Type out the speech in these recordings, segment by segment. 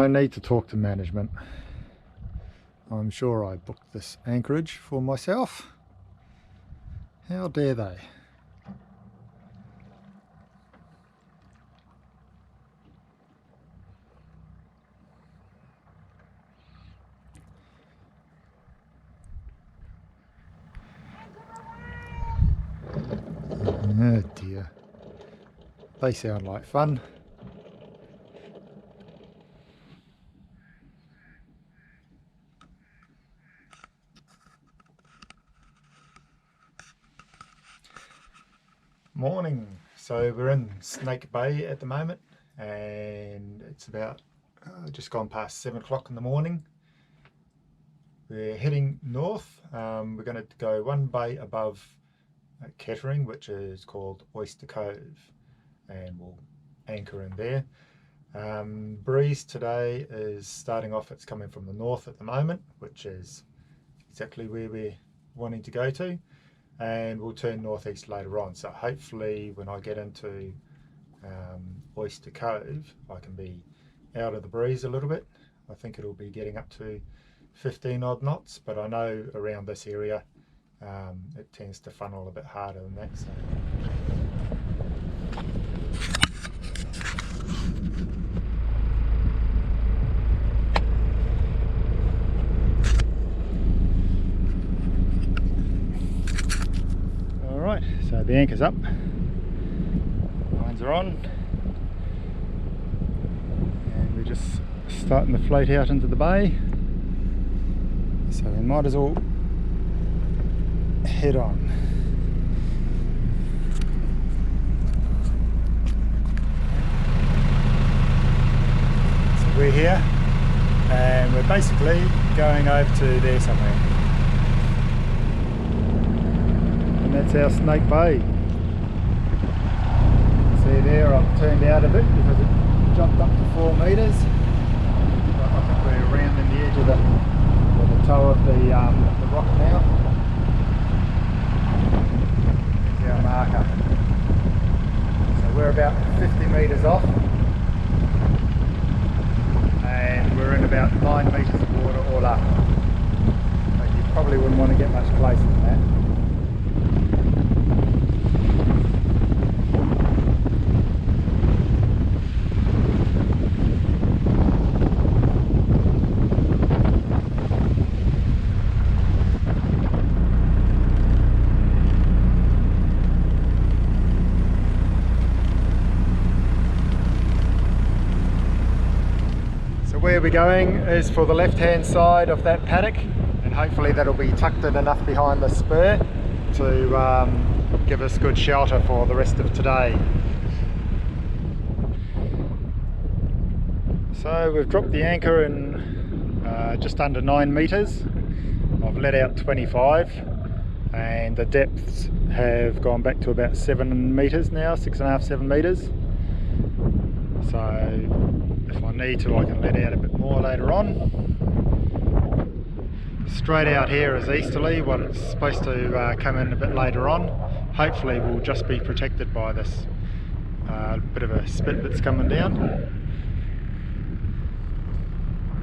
I need to talk to management. I'm sure I booked this anchorage for myself. How dare they? Oh dear. They sound like fun. Morning. So we're in Snake Bay at the moment and it's about just gone past 7 o'clock in the morning. We're heading north. We're going to go one bay above Kettering, which is called Oyster Cove, and we'll anchor in there. Breeze today is starting off, it's coming from the north at the moment, which is exactly where we're wanting to go to, and we'll turn northeast later on. So hopefully when I get into Oyster Cove I can be out of the breeze a little bit. I think it'll be getting up to 15 odd knots, but I know around this area it tends to funnel a bit harder than that. So. Alright, so the anchor's up, lines are on, and we're just starting to float out into the bay, so we might as well head on. So we're here and we're basically going over to there somewhere, and that's our Snake Bay. See there, I've turned out a bit because it jumped up to 4 metres. I think we're around in the edge of the toe of the rock now. Our marker. So we're about 50 metres off and we're in about 9 metres of water all up. But you probably wouldn't want to get much closer than that. Where we're going is for the left hand side of that paddock, and hopefully that'll be tucked in enough behind the spur to give us good shelter for the rest of today. So we've dropped the anchor in just under 9 metres. I've let out 25 and the depths have gone back to about 7 metres now, 6.5, 7 metres. So if I need to, I can let out a bit more later on. Straight out here is easterly, what it's supposed to come in a bit later on. Hopefully we'll just be protected by this bit of a spit that's coming down.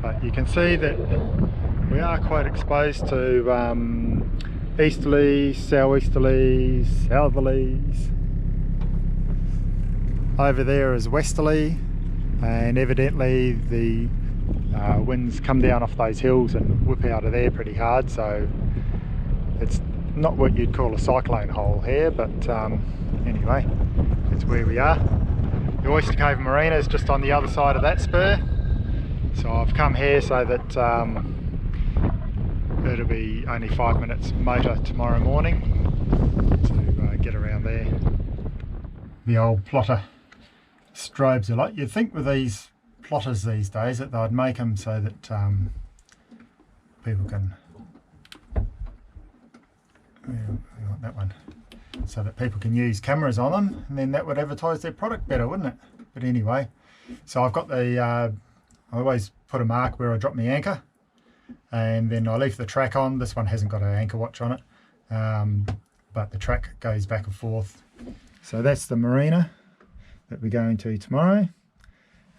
But you can see that we are quite exposed to easterlies, southeasterlies, southerlies. Over there is westerly, and evidently the winds come down off those hills and whip out of there pretty hard, so it's not what you'd call a cyclone hole here, but anyway, it's where we are. The Oyster Cove Marina is just on the other side of that spur, so I've come here so that it'll be only 5 minutes motor tomorrow morning to get around there. The old plotter strobes are like, you'd think with these plotters these days that they'd make them so that people can, we want that one, so that people can use cameras on them, and then that would advertise their product better, wouldn't it? But anyway, so I've got the I always put a mark where I drop my anchor, and then I leave the track on. This one hasn't got an anchor watch on it, but the track goes back and forth. So that's the marina that we're going to tomorrow,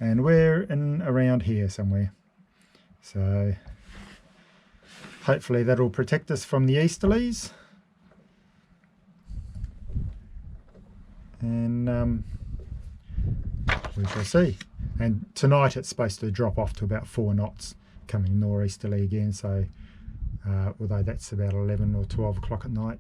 and we're in around here somewhere. So hopefully that'll protect us from the easterlies. And we shall see. And tonight it's supposed to drop off to about 4 knots, coming northeasterly again, so although that's about 11 or 12 o'clock at night.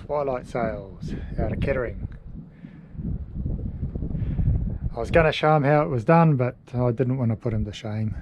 Twilight sails out of Kettering. I was going to show him how it was done, but I didn't want to put him to shame.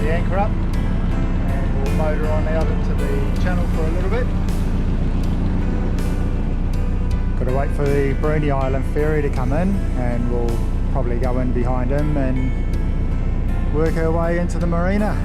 Anchor up and we'll motor on out into the channel for a little bit. Got to wait for the Bruny Island ferry to come in, and we'll probably go in behind him and work our way into the marina.